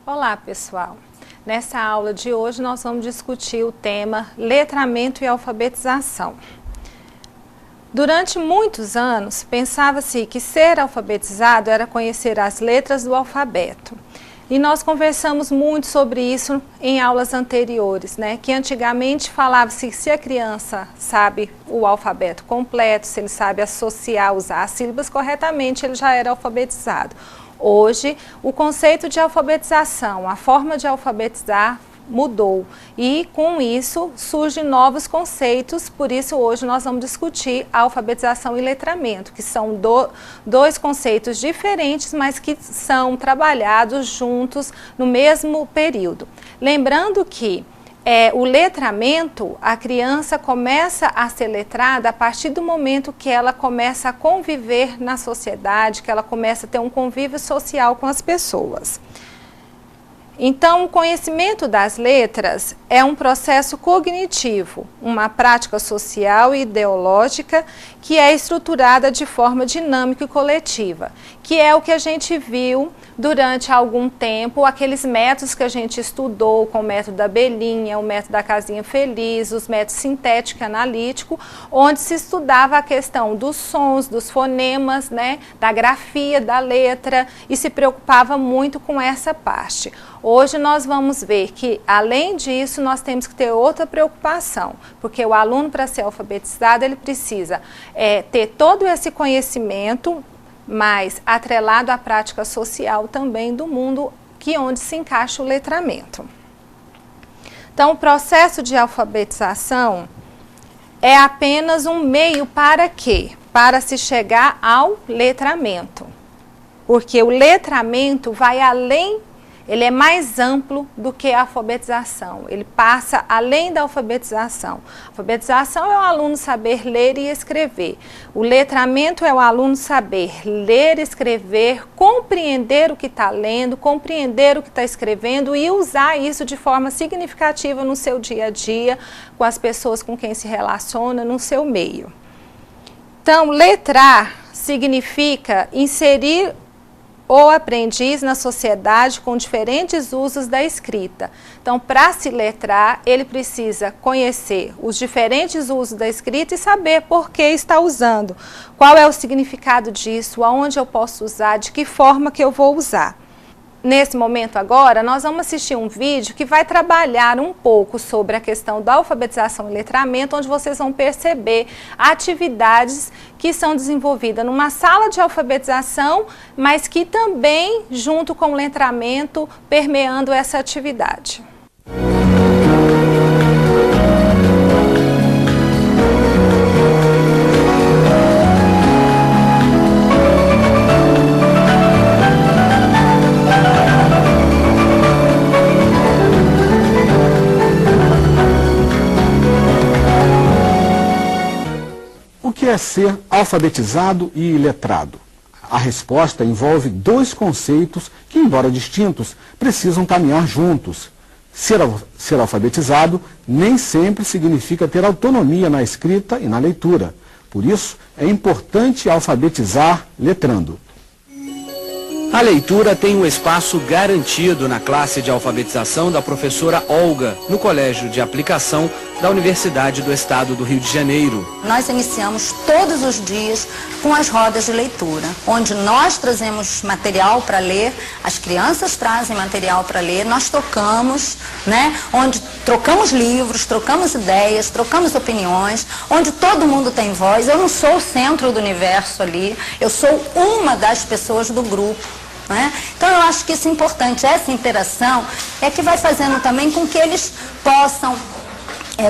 Olá, pessoal! Nessa aula de hoje nós vamos discutir o tema letramento e alfabetização. Durante muitos anos, pensava-se que ser alfabetizado era conhecer as letras do alfabeto. E nós conversamos muito sobre isso em aulas anteriores, né? Que antigamente falava-se que se a criança sabe o alfabeto completo, se ele sabe associar, usar as sílabas corretamente, ele já era alfabetizado. Hoje, o conceito de alfabetização, a forma de alfabetizar mudou e com isso surgem novos conceitos, por isso hoje nós vamos discutir a alfabetização e letramento, que são dois conceitos diferentes, mas que são trabalhados juntos no mesmo período. Lembrando que o letramento, a criança começa a ser letrada a partir do momento que ela começa a conviver na sociedade, que ela começa a ter um convívio social com as pessoas. Então, o conhecimento das letras é um processo cognitivo, uma prática social e ideológica que é estruturada de forma dinâmica e coletiva, que é o que a gente viu durante algum tempo, aqueles métodos que a gente estudou, com o método da abelhinha, o método da casinha feliz, os métodos sintético e analítico, onde se estudava a questão dos sons, dos fonemas, né, da grafia da letra e se preocupava muito com essa parte. Hoje nós vamos ver que, além disso, nós temos que ter outra preocupação, porque o aluno, para ser alfabetizado, ele precisa ter todo esse conhecimento, mas atrelado à prática social também do mundo, onde se encaixa o letramento. Então, o processo de alfabetização é apenas um meio para quê? Para se chegar ao letramento, porque o letramento vai além. Ele é mais amplo do que a alfabetização, ele passa além da alfabetização. A alfabetização é o aluno saber ler e escrever. O letramento é o aluno saber ler, escrever, compreender o que está lendo, compreender o que está escrevendo e usar isso de forma significativa no seu dia a dia, com as pessoas com quem se relaciona, no seu meio. Então, letrar significa inserir ou aprendiz na sociedade com diferentes usos da escrita. Então, para se letrar, ele precisa conhecer os diferentes usos da escrita e saber por que está usando, qual é o significado disso, aonde eu posso usar, de que forma que eu vou usar. Nesse momento agora, nós vamos assistir um vídeo que vai trabalhar um pouco sobre a questão da alfabetização e letramento, onde vocês vão perceber atividades que são desenvolvidas numa sala de alfabetização, mas que também, junto com o letramento, permeando essa atividade. O que é ser alfabetizado e letrado? A resposta envolve dois conceitos que, embora distintos, precisam caminhar juntos. Ser alfabetizado nem sempre significa ter autonomia na escrita e na leitura. Por isso, é importante alfabetizar letrando. A leitura tem um espaço garantido na classe de alfabetização da professora Olga, no Colégio de Aplicação da Universidade do Estado do Rio de Janeiro. Nós iniciamos todos os dias com as rodas de leitura, onde nós trazemos material para ler, as crianças trazem material para ler, nós tocamos, né? Onde trocamos livros, trocamos ideias, trocamos opiniões, onde todo mundo tem voz. Eu não sou o centro do universo ali, eu sou uma das pessoas do grupo. Né? Então eu acho que isso é importante, essa interação é que vai fazendo também com que eles possam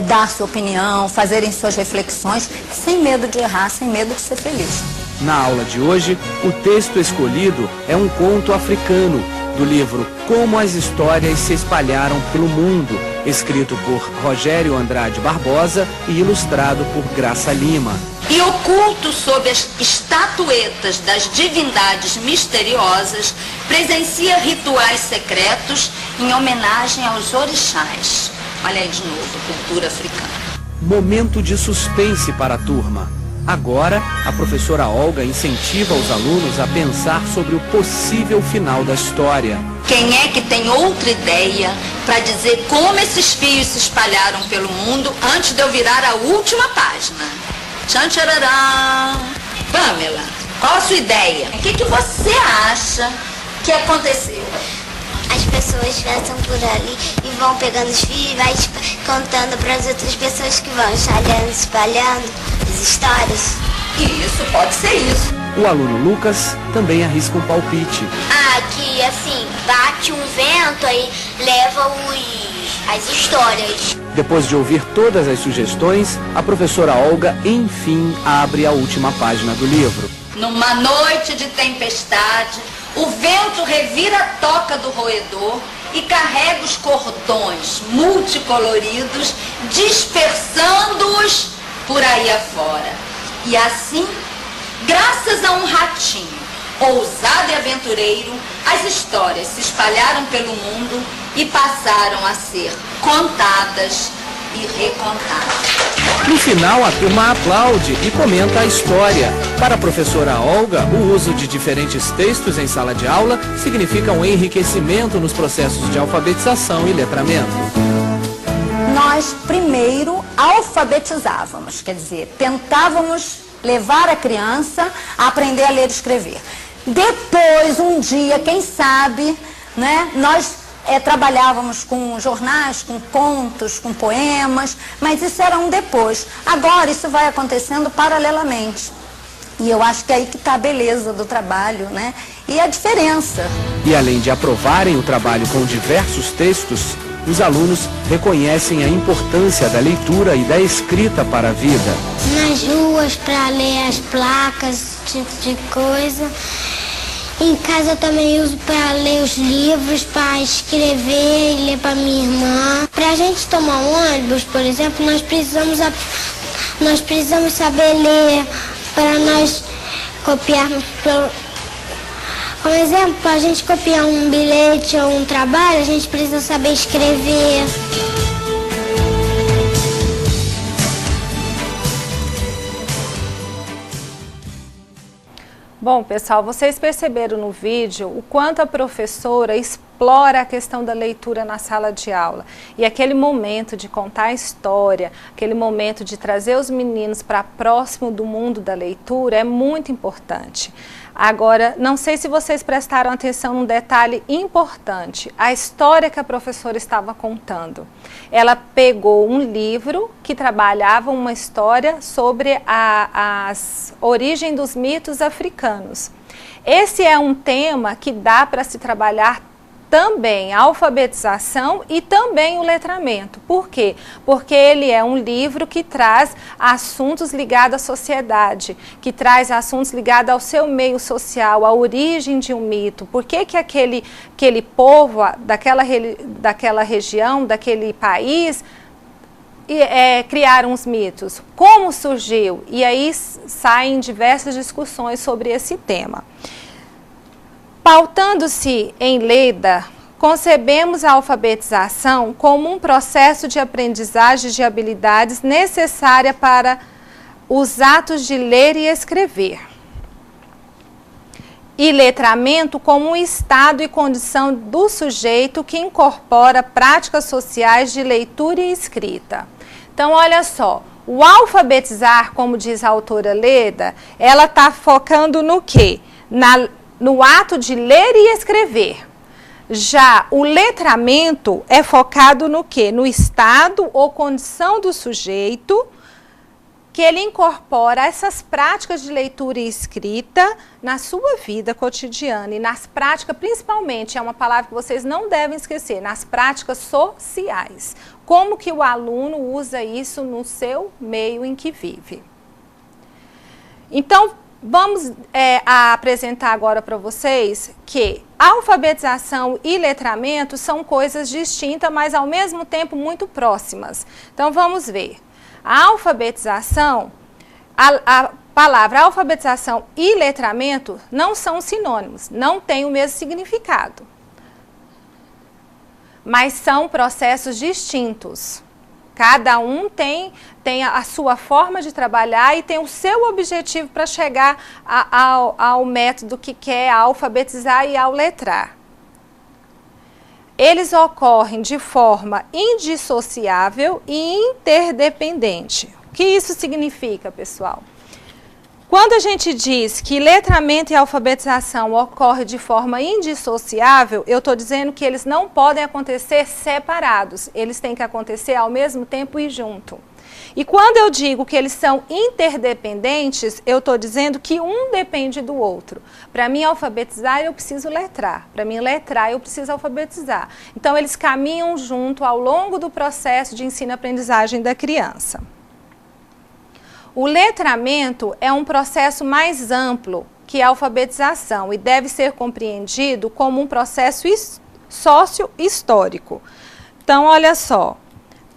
dar sua opinião, fazerem suas reflexões, sem medo de errar, sem medo de ser feliz. Na aula de hoje, o texto escolhido é um conto africano, do livro Como as Histórias se Espalharam pelo Mundo, escrito por Rogério Andrade Barbosa e ilustrado por Graça Lima. E oculto sob as estatuetas das divindades misteriosas, presencia rituais secretos em homenagem aos orixás. Olha aí de novo, cultura africana. Momento de suspense para a turma. Agora, a professora Olga incentiva os alunos a pensar sobre o possível final da história. Quem é que tem outra ideia para dizer como esses fios se espalharam pelo mundo antes de eu virar a última página? Tchan, tcharará. Pamela, qual a sua ideia? O que você acha que aconteceu? As pessoas passam por ali e vão pegando os fios e vai contando para as outras pessoas que vão espalhando as histórias. Isso, pode ser isso. O aluno Lucas também arrisca um palpite. Que assim, bate um vento aí leva as histórias. Depois de ouvir todas as sugestões, a professora Olga, enfim, abre a última página do livro. Numa noite de tempestade, o vento revira a toca do roedor e carrega os cordões multicoloridos, dispersando-os por aí afora. E assim, graças a um ratinho ousado e aventureiro, as histórias se espalharam pelo mundo e passaram a ser contadas e recontadas. No final, a turma aplaude e comenta a história. Para a professora Olga, o uso de diferentes textos em sala de aula significa um enriquecimento nos processos de alfabetização e letramento. Nós primeiro alfabetizávamos, quer dizer, tentávamos levar a criança a aprender a ler e escrever. Depois, um dia, quem sabe, né, nós trabalhávamos com jornais, com contos, com poemas, mas isso era um depois. Agora isso vai acontecendo paralelamente. E eu acho que é aí que está a beleza do trabalho, né? E a diferença. E além de aprovarem o trabalho com diversos textos, os alunos reconhecem a importância da leitura e da escrita para a vida. Nas ruas, para ler as placas, esse tipo de coisa. Em casa eu também uso para ler os livros, para escrever e ler para minha irmã. Para a gente tomar um ônibus, por exemplo, nós precisamos saber ler para nós copiarmos. Por exemplo, para a gente copiar um bilhete ou um trabalho, a gente precisa saber escrever. Bom, pessoal, vocês perceberam no vídeo o quanto a professora explora a questão da leitura na sala de aula. E aquele momento de contar a história, aquele momento de trazer os meninos para próximo do mundo da leitura é muito importante. Agora, não sei se vocês prestaram atenção num detalhe importante, a história que a professora estava contando. Ela pegou um livro que trabalhava uma história sobre as origens dos mitos africanos. Esse é um tema que dá para se trabalhar também a alfabetização e também o letramento. Por quê? Porque ele é um livro que traz assuntos ligados à sociedade, que traz assuntos ligados ao seu meio social, à origem de um mito. Por que que aquele povo daquela região, daquele país, criaram os mitos? Como surgiu? E aí saem diversas discussões sobre esse tema. Pautando-se em Leda, concebemos a alfabetização como um processo de aprendizagem de habilidades necessária para os atos de ler e escrever. E letramento como um estado e condição do sujeito que incorpora práticas sociais de leitura e escrita. Então, olha só, o alfabetizar, como diz a autora Leda, ela está focando no quê? No ato de ler e escrever. Já o letramento é focado no quê? No estado ou condição do sujeito que ele incorpora essas práticas de leitura e escrita na sua vida cotidiana e nas práticas, principalmente, é uma palavra que vocês não devem esquecer, nas práticas sociais. Como que o aluno usa isso no seu meio em que vive. Então, vamos apresentar agora para vocês que alfabetização e letramento são coisas distintas, mas ao mesmo tempo muito próximas. Então vamos ver. A alfabetização, a palavra alfabetização e letramento não são sinônimos, não têm o mesmo significado. Mas são processos distintos. Cada um tem a sua forma de trabalhar e tem o seu objetivo para chegar ao método que quer alfabetizar e ao letrar. Eles ocorrem de forma indissociável e interdependente. O que isso significa, pessoal? Quando a gente diz que letramento e alfabetização ocorre de forma indissociável, eu estou dizendo que eles não podem acontecer separados, eles têm que acontecer ao mesmo tempo e junto. E quando eu digo que eles são interdependentes, eu estou dizendo que um depende do outro. Para mim alfabetizar, eu preciso letrar. Para mim letrar, eu preciso alfabetizar. Então eles caminham junto ao longo do processo de ensino-aprendizagem da criança. O letramento é um processo mais amplo que a alfabetização e deve ser compreendido como um processo sócio-histórico. Então, olha só,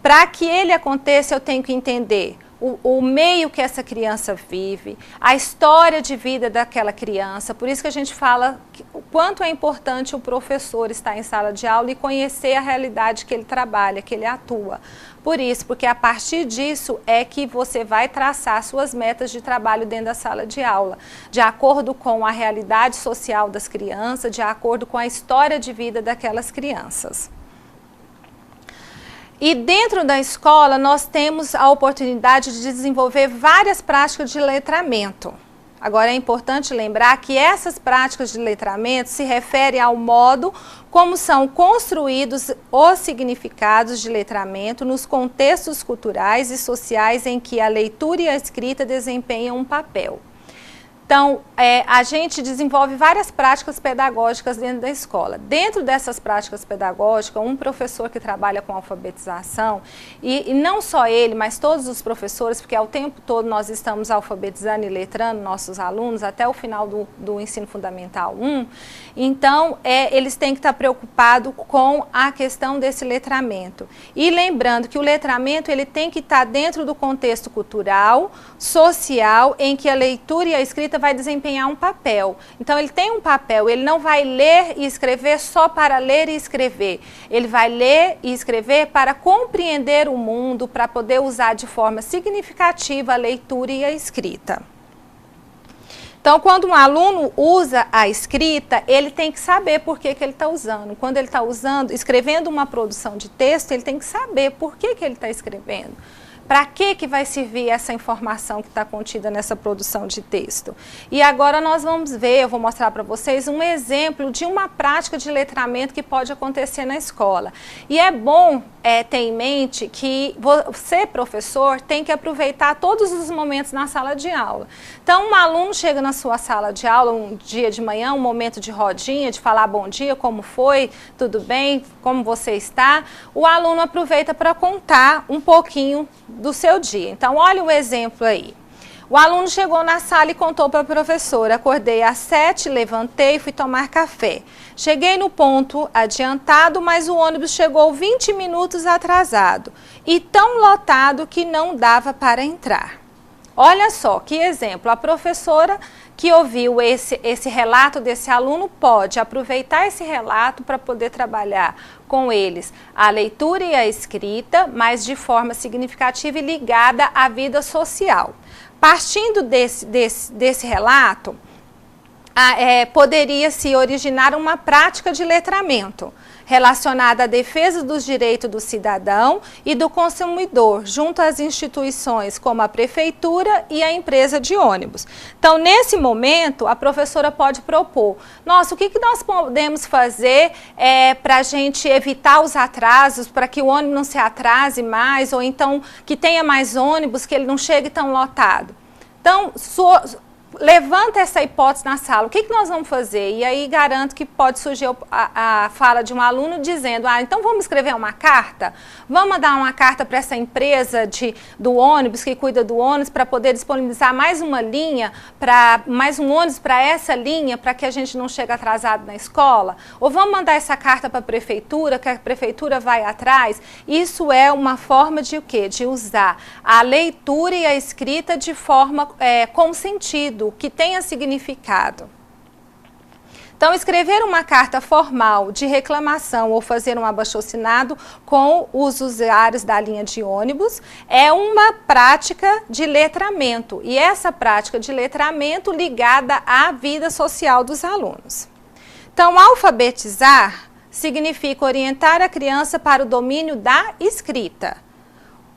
para que ele aconteça, eu tenho que entender o meio que essa criança vive, a história de vida daquela criança. Por isso que a gente fala o quanto é importante o professor estar em sala de aula e conhecer a realidade que ele trabalha, que ele atua. Por isso, porque a partir disso é que você vai traçar suas metas de trabalho dentro da sala de aula, de acordo com a realidade social das crianças, de acordo com a história de vida daquelas crianças. E dentro da escola nós temos a oportunidade de desenvolver várias práticas de letramento. Agora é importante lembrar que essas práticas de letramento se referem ao modo como são construídos os significados de letramento nos contextos culturais e sociais em que a leitura e a escrita desempenham um papel. Então, a gente desenvolve várias práticas pedagógicas dentro da escola. Dentro dessas práticas pedagógicas, um professor que trabalha com alfabetização, e não só ele, mas todos os professores, porque ao tempo todo nós estamos alfabetizando e letrando nossos alunos até o final do ensino fundamental 1, então eles têm que estar preocupados com a questão desse letramento. E lembrando que o letramento ele tem que estar dentro do contexto cultural, social, em que a leitura e a escrita vai desempenhar um papel. Então ele tem um papel, ele não vai ler e escrever só para ler e escrever. Ele vai ler e escrever para compreender o mundo, para poder usar de forma significativa a leitura e a escrita. Então, quando um aluno usa a escrita, ele tem que saber por que ele está usando. Quando ele está escrevendo uma produção de texto, ele tem que saber por que ele está escrevendo. Para que vai servir essa informação que está contida nessa produção de texto? E agora nós vamos ver, eu vou mostrar para vocês um exemplo de uma prática de letramento que pode acontecer na escola. E é bom ter em mente que você, professor, tem que aproveitar todos os momentos na sala de aula. Então, um aluno chega na sua sala de aula um dia de manhã, um momento de rodinha, de falar bom dia, como foi, tudo bem, como você está. O aluno aproveita para contar um pouquinho do seu dia. Então, olha o exemplo aí. O aluno chegou na sala e contou para a professora: acordei às 7, levantei e fui tomar café. Cheguei no ponto adiantado, mas o ônibus chegou 20 minutos atrasado e tão lotado que não dava para entrar. Olha só que exemplo, a professora que ouviu esse relato desse aluno pode aproveitar esse relato para poder trabalhar com eles a leitura e a escrita, mas de forma significativa e ligada à vida social. Partindo desse relato, poderia se originar uma prática de letramento relacionada à defesa dos direitos do cidadão e do consumidor, junto às instituições como a prefeitura e a empresa de ônibus. Então, nesse momento, a professora pode propor: nossa, o que nós podemos fazer para a gente evitar os atrasos, para que o ônibus não se atrase mais, ou então que tenha mais ônibus, que ele não chegue tão lotado. Então, levanta essa hipótese na sala, o que nós vamos fazer? E aí garanto que pode surgir a fala de um aluno dizendo: então vamos escrever uma carta? Vamos mandar uma carta para essa empresa do ônibus, que cuida do ônibus, para poder disponibilizar mais uma linha, mais um ônibus para essa linha, para que a gente não chegue atrasado na escola? Ou vamos mandar essa carta para a prefeitura, que a prefeitura vai atrás? Isso é uma forma de o quê? De usar a leitura e a escrita de forma com sentido, que tenha significado. Então, escrever uma carta formal de reclamação ou fazer um abaixo-assinado com os usuários da linha de ônibus é uma prática de letramento, e essa prática de letramento ligada à vida social dos alunos. Então, alfabetizar significa orientar a criança para o domínio da escrita.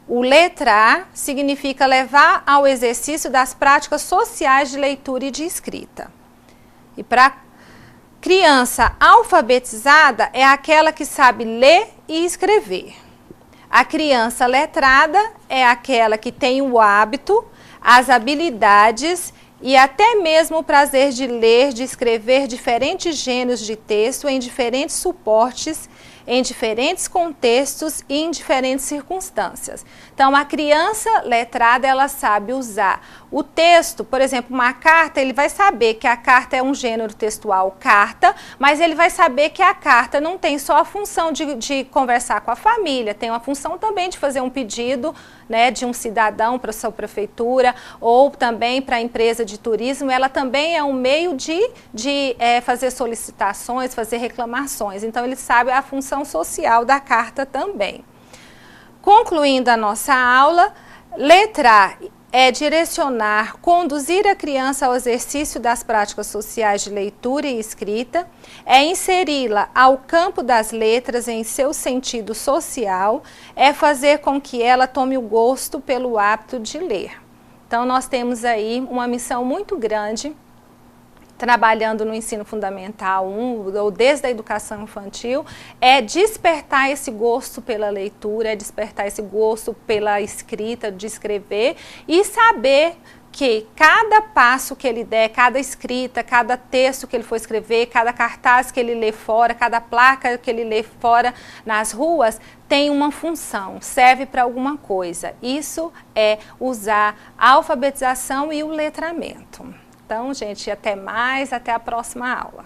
O letrar significa levar ao exercício das práticas sociais de leitura e de escrita. E para criança alfabetizada é aquela que sabe ler e escrever. A criança letrada é aquela que tem o hábito, as habilidades e até mesmo o prazer de ler, de escrever diferentes gêneros de texto em diferentes suportes, em diferentes contextos e em diferentes circunstâncias. Então, a criança letrada, ela sabe usar o texto, por exemplo, uma carta, ele vai saber que a carta é um gênero textual carta, mas ele vai saber que a carta não tem só a função de conversar com a família, tem uma função também de fazer um pedido, né, de um cidadão para a sua prefeitura ou também para a empresa de turismo. Ela também é um meio de fazer solicitações, fazer reclamações. Então, ele sabe a função social da carta também. Concluindo a nossa aula, letrar é direcionar, conduzir a criança ao exercício das práticas sociais de leitura e escrita, é inseri-la ao campo das letras em seu sentido social, é fazer com que ela tome o gosto pelo hábito de ler. Então, nós temos aí uma missão muito grande, trabalhando no ensino fundamental 1, ou desde a educação infantil, é despertar esse gosto pela leitura, é despertar esse gosto pela escrita, de escrever, e saber que cada passo que ele der, cada escrita, cada texto que ele for escrever, cada cartaz que ele lê fora, cada placa que ele lê fora nas ruas, tem uma função, serve para alguma coisa. Isso é usar a alfabetização e o letramento. Então, gente, até mais, até a próxima aula.